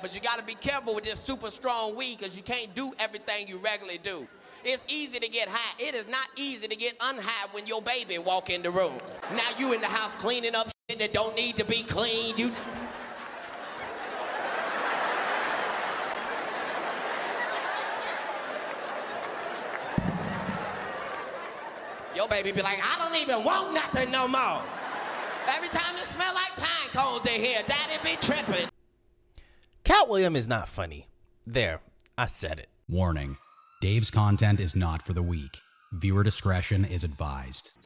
But you got to be careful with this super strong weed because you can't do everything you regularly do. It's easy to get high. It is not easy to get unhigh when your baby walk in the room. Now you in the house cleaning up shit that don't need to be cleaned. Your baby be like, I don't even want nothing no more. Every time it smell like pine cones in here, daddy be tripping. Cat Williams is not funny. There, I said it. Warning, Dave's content is not for the weak. Viewer discretion is advised.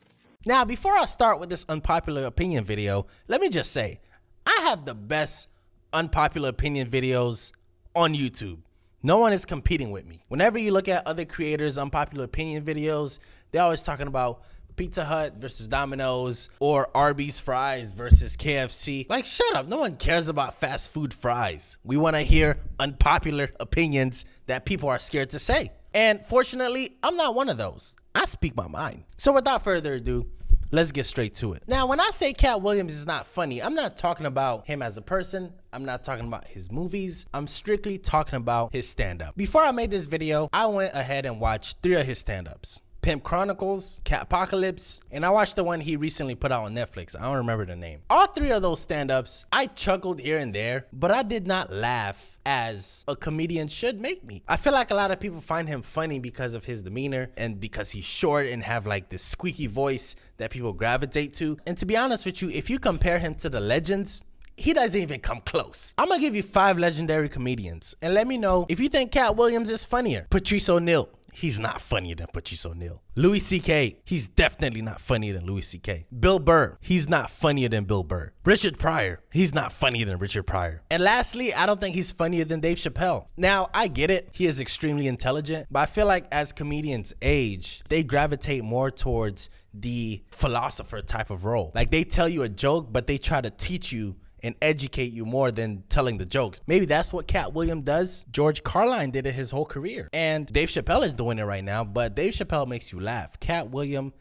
Now, before I start with this unpopular opinion video, let me just say, I have the best unpopular opinion videos on YouTube. No one is competing with me. Whenever you look at other creators' unpopular opinion videos, they're always talking about Pizza Hut versus Domino's or Arby's fries versus KFC. Like, shut up. No one cares about fast food fries. We want to hear unpopular opinions that people are scared to say. And fortunately, I'm not one of those. I speak my mind. So without further ado, let's get straight to it. Now, when I say Cat Williams is not funny, I'm not talking about him as a person. I'm not talking about his movies. I'm strictly talking about his stand-up. Before I made this video, I went ahead and watched 3 of his stand-ups. Pimp Chronicles, Cat Apocalypse, and I watched the one he recently put out on Netflix. I don't remember the name. All 3 of those stand-ups, I chuckled here and there, but I did not laugh as a comedian should make me. I feel like a lot of people find him funny because of his demeanor and because he's short and have like this squeaky voice that people gravitate to. And to be honest with you, if you compare him to the legends, he doesn't even come close. I'm gonna give you 5 legendary comedians and let me know if you think Cat Williams is funnier. Patrice O'Neal. He's not funnier than Patrice O'Neal. Louis C.K. He's definitely not funnier than Louis C.K. Bill Burr. He's not funnier than Bill Burr. Richard Pryor. He's not funnier than Richard Pryor. And lastly, I don't think he's funnier than Dave Chappelle. Now, I get it. He is extremely intelligent, but I feel like as comedians age, they gravitate more towards the philosopher type of role. Like they tell you a joke, but they try to teach you and educate you more than telling the jokes. Maybe that's what Cat Williams does. George Carlin did it his whole career. And Dave Chappelle is doing it right now, but Dave Chappelle makes you laugh. Cat Williams,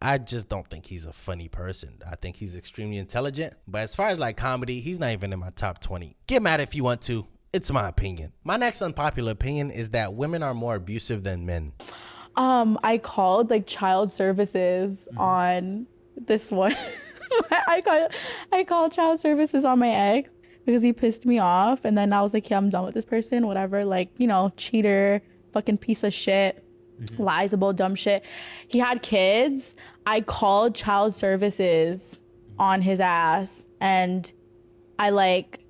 I just don't think he's a funny person. I think he's extremely intelligent. But as far as like comedy, he's not even in my top 20. Get mad if you want to. It's my opinion. My next unpopular opinion is that women are more abusive than men. I called like child services on this one. I called child services on my ex because he pissed me off, and then I was like, yeah, I'm done with this person, whatever, like, you know, cheater, fucking piece of shit, lies about dumb shit. He had kids. I called child services on his ass, and I like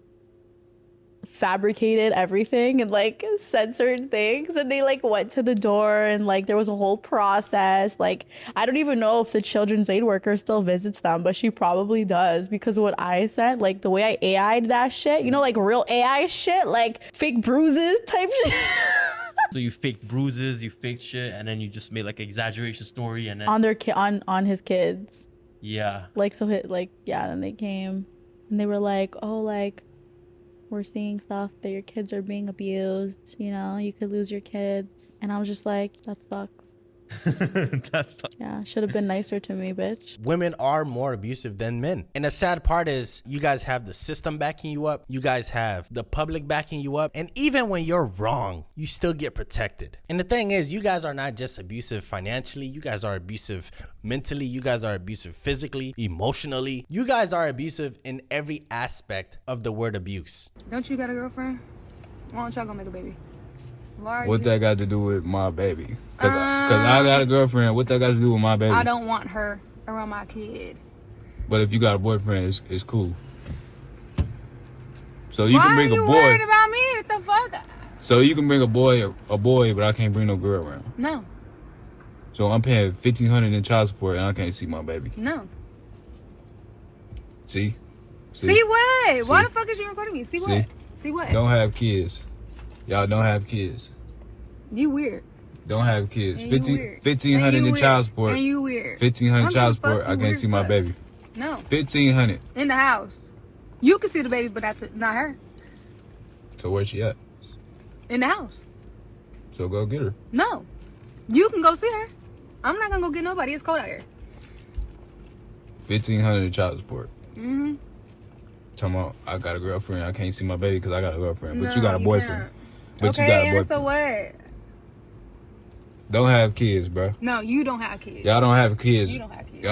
fabricated everything and like said certain things, and they like went to the door, and like there was a whole process. Like I don't even know if the children's aid worker still visits them, but she probably does, because what I said, like the way I AI'd that shit, you know, like real AI shit, like fake bruises type shit. So you faked bruises, you faked shit, and then you just made like an exaggeration story, and then on their on his kids. Yeah. Like so hit like yeah, then they came and they were like, oh, like we're seeing stuff that your kids are being abused, you know, you could lose your kids. And I was just like, that sucks. Yeah, should have been nicer to me, bitch. Women are more abusive than men. And the sad part is you guys have the system backing you up. You guys have the public backing you up. And even when you're wrong, you still get protected. And the thing is, you guys are not just abusive financially. You guys are abusive mentally. You guys are abusive physically, emotionally. You guys are abusive in every aspect of the word abuse. Don't you got a girlfriend? Why don't y'all go make a baby? What that got to do with my baby? Cause I got a girlfriend. What that got to do with my baby? I don't want her around my kid. But if you got a boyfriend, it's cool. So you Why can bring are you a boy. worried about me? What the fuck? So you can bring a boy, but I can't bring no girl around. No. So I'm paying $1,500 in child support and I can't see my baby. No. See what? See? Why the fuck is you recording me? See what? See what? Don't have kids. Y'all don't have kids. You weird. Don't have kids. And you weird. $1,500 in child support. And you weird. $1,500 child support. I can't see my baby. No. $1,500. In the house. You can see the baby, but not her. So where's she at? In the house. So go get her. No. You can go see her. I'm not gonna go get nobody. It's cold out here. $1,500 in child support. Talking about, I got a girlfriend. I can't see my baby because I got a girlfriend. But No, you got a you boyfriend. can't. But Okay, you got a and boyfriend. so what? Don't have kids, bro. No, you don't have kids. Y'all don't have kids. You don't have kids.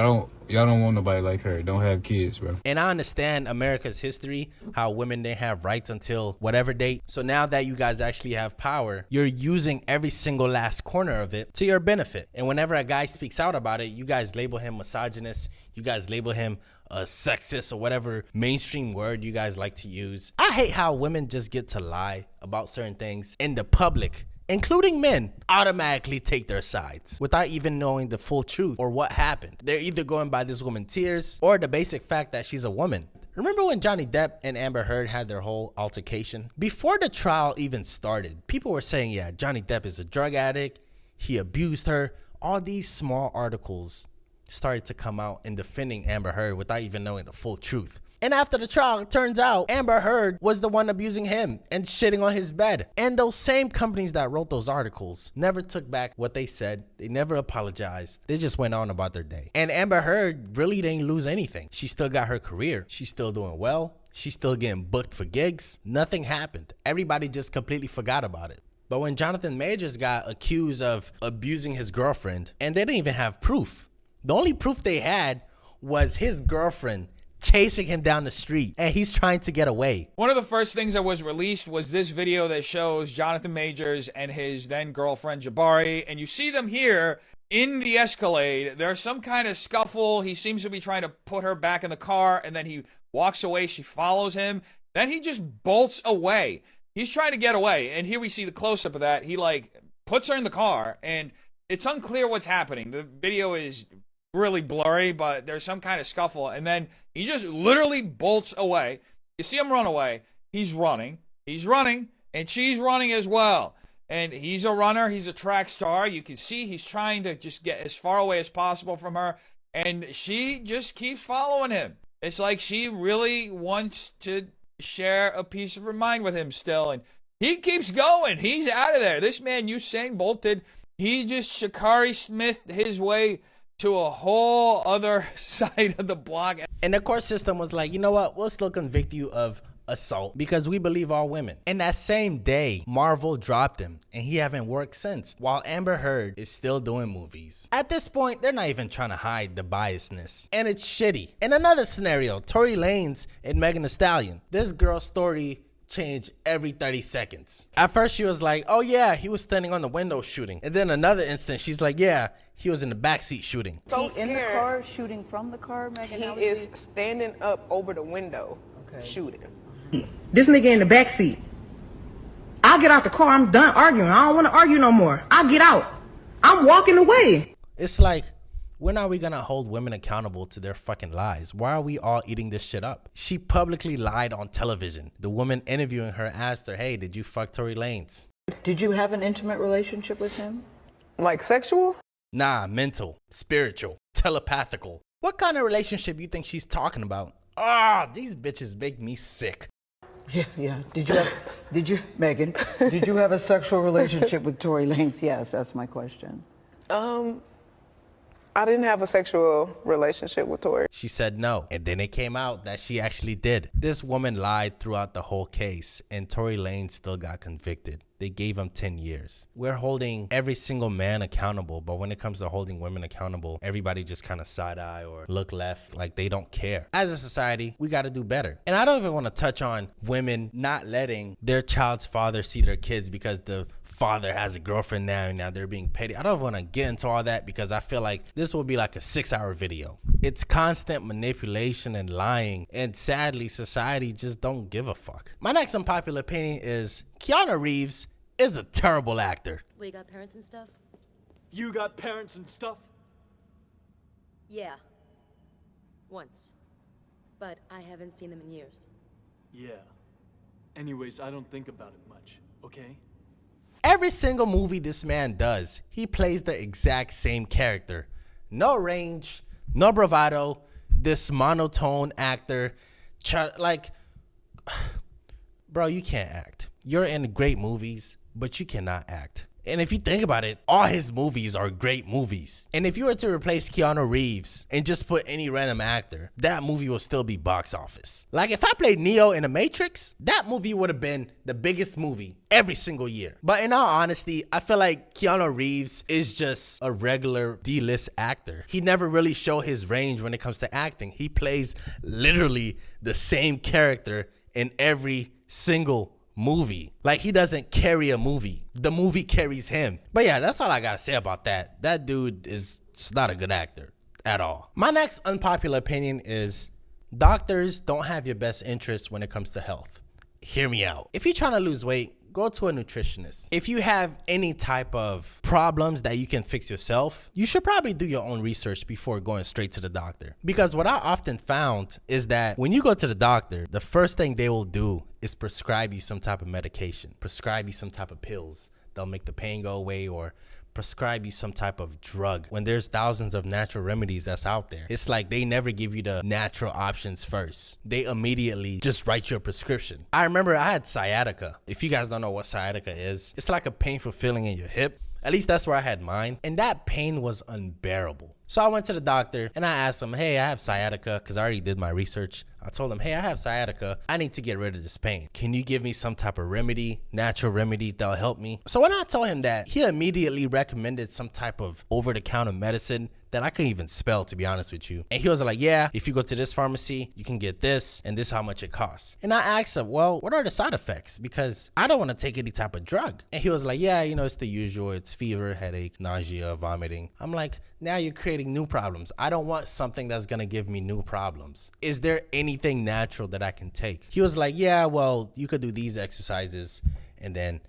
Y'all don't want nobody like her. Don't have kids, bro. And I understand America's history, how women didn't have rights until whatever date. So now that you guys actually have power, you're using every single last corner of it to your benefit. And whenever a guy speaks out about it, you guys label him misogynist. You guys label him a sexist or whatever mainstream word you guys like to use. I hate how women just get to lie about certain things in the public, including men, automatically take their sides without even knowing the full truth or what happened. They're either going by this woman's tears or the basic fact that she's a woman. Remember when Johnny Depp and Amber Heard had their whole altercation? Before the trial even started, people were saying, yeah, Johnny Depp is a drug addict, he abused her. All these small articles started to come out in defending Amber Heard without even knowing the full truth. And after the trial, it turns out Amber Heard was the one abusing him and shitting on his bed. And those same companies that wrote those articles never took back what they said. They never apologized. They just went on about their day. And Amber Heard really didn't lose anything. She still got her career. She's still doing well. She's still getting booked for gigs. Nothing happened. Everybody just completely forgot about it. But when Jonathan Majors got accused of abusing his girlfriend, and they didn't even have proof. The only proof they had was his girlfriend chasing him down the street, and he's trying to get away. One of the first things that was released was this video that shows Jonathan Majors and his then girlfriend Jabari, and you see them here in the Escalade. There's some kind of scuffle. He seems to be trying to put her back in the car, and then he walks away. She follows him. Then he just bolts away. He's trying to get away, and here we see the close-up of that. He puts her in the car, and it's unclear what's happening. The video is really blurry, but there's some kind of scuffle, and then he just literally bolts away. You see him run away. He's running, and she's running as well. And he's a runner. He's a track star. You can see he's trying to just get as far away as possible from her, and she just keeps following him. It's like she really wants to share a piece of her mind with him still, and he keeps going. He's out of there. This man, Usain bolted. He just Sha'Carri Smith his way to a whole other side of the block. And the court system was like, you know what? We'll still convict you of assault because we believe all women. And that same day, Marvel dropped him, and he haven't worked since, while Amber Heard is still doing movies. At this point, they're not even trying to hide the biasness, and it's shitty. In another scenario, Tory Lanez and Megan Thee Stallion. This girl's story changed every 30 seconds. At first she was like, oh yeah, he was standing on the window shooting. And then another instant she's like, yeah, he was in the backseat shooting. So in the car, shooting from the car, Megan? He is standing up over the window, shooting. This nigga in the backseat. I'll get out the car. I'm done arguing. I don't want to argue no more. I'll get out. I'm walking away. It's like, when are we gonna hold women accountable to their fucking lies? Why are we all eating this shit up? She publicly lied on television. The woman interviewing her asked her, hey, did you fuck Tory Lanez? Did you have an intimate relationship with him? Like sexual? Nah, mental, spiritual, telepathical. What kind of relationship you think she's talking about? These bitches make me sick. Yeah. Megan, did you have a sexual relationship with Tory Lanez? Yes, that's my question. I didn't have a sexual relationship with Tory. She said no, and then it came out that she actually did. This woman lied throughout the whole case, and Tory Lanez still got convicted. They gave him 10 years. We're holding every single man accountable, but when it comes to holding women accountable, everybody just kind of side-eye or look left like they don't care. As a society, we got to do better. And I don't even want to touch on women not letting their child's father see their kids because the father has a girlfriend now and now they're being petty. I don't want to get into all that because I feel like this will be like a 6-hour video. It's constant manipulation and lying, and sadly society just don't give a fuck. My next unpopular opinion is Keanu Reeves is a terrible actor. We got parents and stuff? You got parents and stuff? Yeah. Once. But I haven't seen them in years. Yeah. Anyways, I don't think about it much, okay? Every single movie this man does, he plays the exact same character. No range, no bravado, this monotone actor. Like, bro, you can't act. You're in great movies, but you cannot act. And if you think about it, all his movies are great movies. And if you were to replace Keanu Reeves and just put any random actor, that movie will still be box office. Like if I played Neo in The Matrix, that movie would have been the biggest movie every single year. But in all honesty, I feel like Keanu Reeves is just a regular D-list actor. He never really showed his range when it comes to acting. He plays literally the same character in every single movie. Like he doesn't carry a movie. The movie carries him. But yeah, that's all I gotta say about that. That dude is not a good actor at all. My next unpopular opinion is doctors don't have your best interests when it comes to health. Hear me out. If you're trying to lose weight, go to a nutritionist. If you have any type of problems that you can fix yourself, you should probably do your own research before going straight to the doctor. Because what I often found is that when you go to the doctor, the first thing they will do is prescribe you some type of medication, prescribe you some type of pills. They'll make the pain go away or prescribe you some type of drug when there's thousands of natural remedies that's out there. It's like they never give you the natural options first. They immediately just write you a prescription. I remember I had sciatica. If you guys don't know what sciatica is, it's like a painful feeling in your hip. At least that's where I had mine. And that pain was unbearable. So I went to the doctor and I asked him, hey, I have sciatica, because I already did my research. I told him, hey, I have sciatica. I need to get rid of this pain. Can you give me some type of remedy, natural remedy that'll help me? So when I told him that, he immediately recommended some type of over-the-counter medicine that I couldn't even spell, to be honest with you. And he was like, yeah, if you go to this pharmacy, you can get this, and this is how much it costs. And I asked him, well, what are the side effects? Because I don't want to take any type of drug. And he was like, yeah, you know, it's the usual. It's fever, headache, nausea, vomiting. I'm like, now you're creating new problems. I don't want something that's going to give me new problems. Is there anything natural that I can take? He was like, yeah, well, you could do these exercises, and then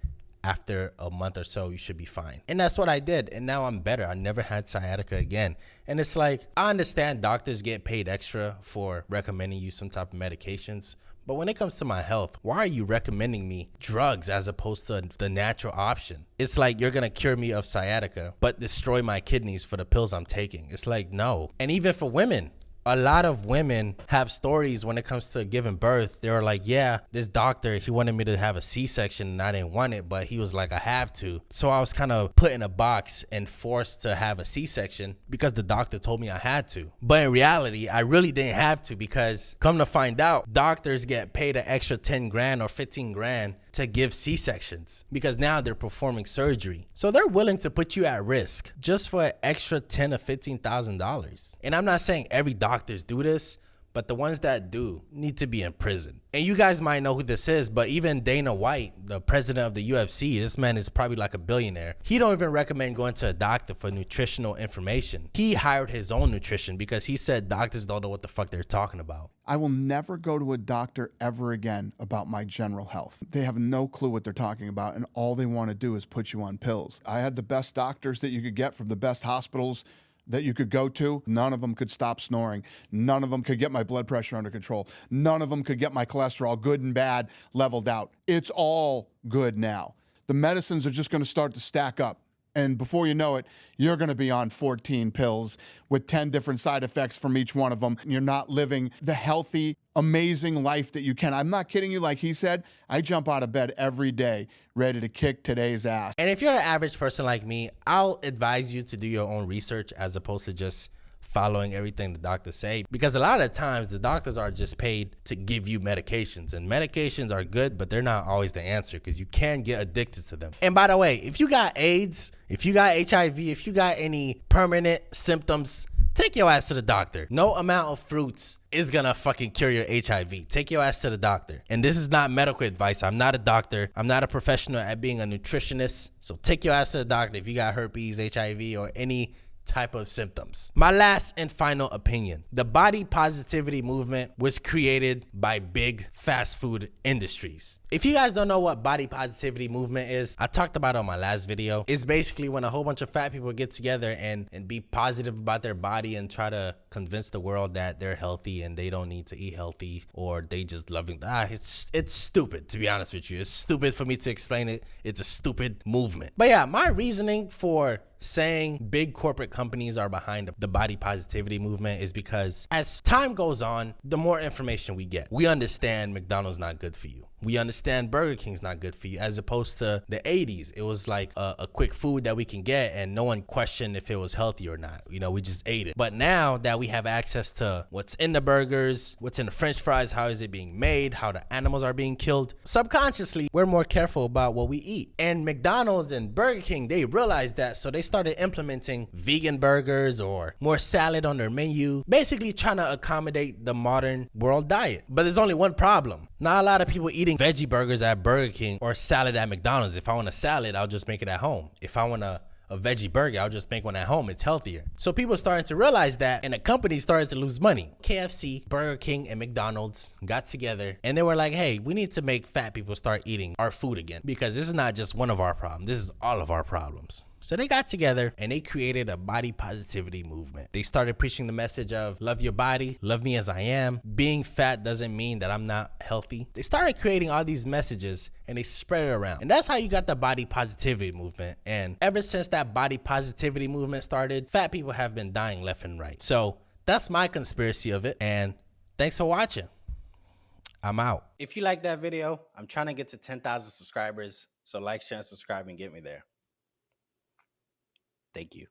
after a month or so, you should be fine. And that's what I did. And now I'm better. I never had sciatica again. And it's like, I understand doctors get paid extra for recommending you some type of medications. But when it comes to my health, why are you recommending me drugs as opposed to the natural option? It's like you're going to cure me of sciatica, but destroy my kidneys for the pills I'm taking. It's like, no. And even for women, a lot of women have stories when it comes to giving birth. They were like, yeah, this doctor, he wanted me to have a C-section and I didn't want it, but he was like, I have to. So I was kind of put in a box and forced to have a C-section because the doctor told me I had to. But in reality, I really didn't have to, because come to find out, doctors get paid an extra 10 grand or 15 grand to give C-sections because now they're performing surgery. So they're willing to put you at risk just for an extra $10,000 or $15,000. And I'm not saying every doctors do this, but the ones that do need to be in prison. And you guys might know who this is, but even Dana White, the president of the UFC, this man is probably like a billionaire. He don't even recommend going to a doctor for nutritional information. He hired his own nutrition because he said doctors don't know what the fuck they're talking about. I will never go to a doctor ever again about my general health. They have no clue what they're talking about, and all they want to do is put you on pills. I had the best doctors that you could get from the best hospitals that you could go to. None of them could stop snoring. None of them could get my blood pressure under control. None of them could get my cholesterol, good and bad, leveled out. It's all good now. The medicines are just going to start to stack up. And before you know it, you're going to be on 14 pills with 10 different side effects from each one of them. You're not living the healthy, amazing life that you can. I'm not kidding you. Like he said, I jump out of bed every day ready to kick today's ass. And if you're an average person like me, I'll advise you to do your own research as opposed to just following everything the doctors say, because a lot of times the doctors are just paid to give you medications, and medications are good, but they're not always the answer because you can get addicted to them. And by the way, if you got AIDS, if you got HIV, if you got any permanent symptoms, take your ass to the doctor. No amount of fruits is gonna fucking cure your HIV. Take your ass to the doctor. And this is not medical advice. I'm not a doctor. I'm not a professional at being a nutritionist. So take your ass to the doctor if you got herpes, HIV, or any type of symptoms. My last and final opinion. The body positivity movement was created by big fast food industries. If you guys don't know what body positivity movement is, I talked about it on my last video. It's basically when a whole bunch of fat people get together and be positive about their body and try to convince the world that they're healthy and they don't need to eat healthy, or they just loving. It's stupid, to be honest with you. It's stupid for me to explain it. It's a stupid movement. But yeah, my reasoning for saying big corporate companies are behind the body positivity movement is because as time goes on, the more information we get, we understand McDonald's not good for you. We understand Burger King's not good for you, as opposed to the 80s. It was like a quick food that we can get and no one questioned if it was healthy or not. You know, we just ate it. But now that we have access to what's in the burgers, what's in the French fries, how is it being made, how the animals are being killed, subconsciously, we're more careful about what we eat. And McDonald's and Burger King, they realized that, so they started implementing vegan burgers or more salad on their menu, basically trying to accommodate the modern world diet. But there's only one problem. Not a lot of people eating veggie burgers at Burger King or salad at McDonald's. If I want a salad, I'll just make it at home. If I want a veggie burger, I'll just make one at home. It's healthier. So people are starting to realize that, and the company started to lose money. KFC, Burger King, and McDonald's got together and they were like, hey, we need to make fat people start eating our food again, because this is not just one of our problems. This is all of our problems. So they got together and they created a body positivity movement. They started preaching the message of love your body, love me as I am. Being fat doesn't mean that I'm not healthy. They started creating all these messages and they spread it around. And that's how you got the body positivity movement. And ever since that body positivity movement started, fat people have been dying left and right. So that's my conspiracy of it. And thanks for watching. I'm out. If you like that video, I'm trying to get to 10,000 subscribers. So like, share, and subscribe and get me there. Thank you.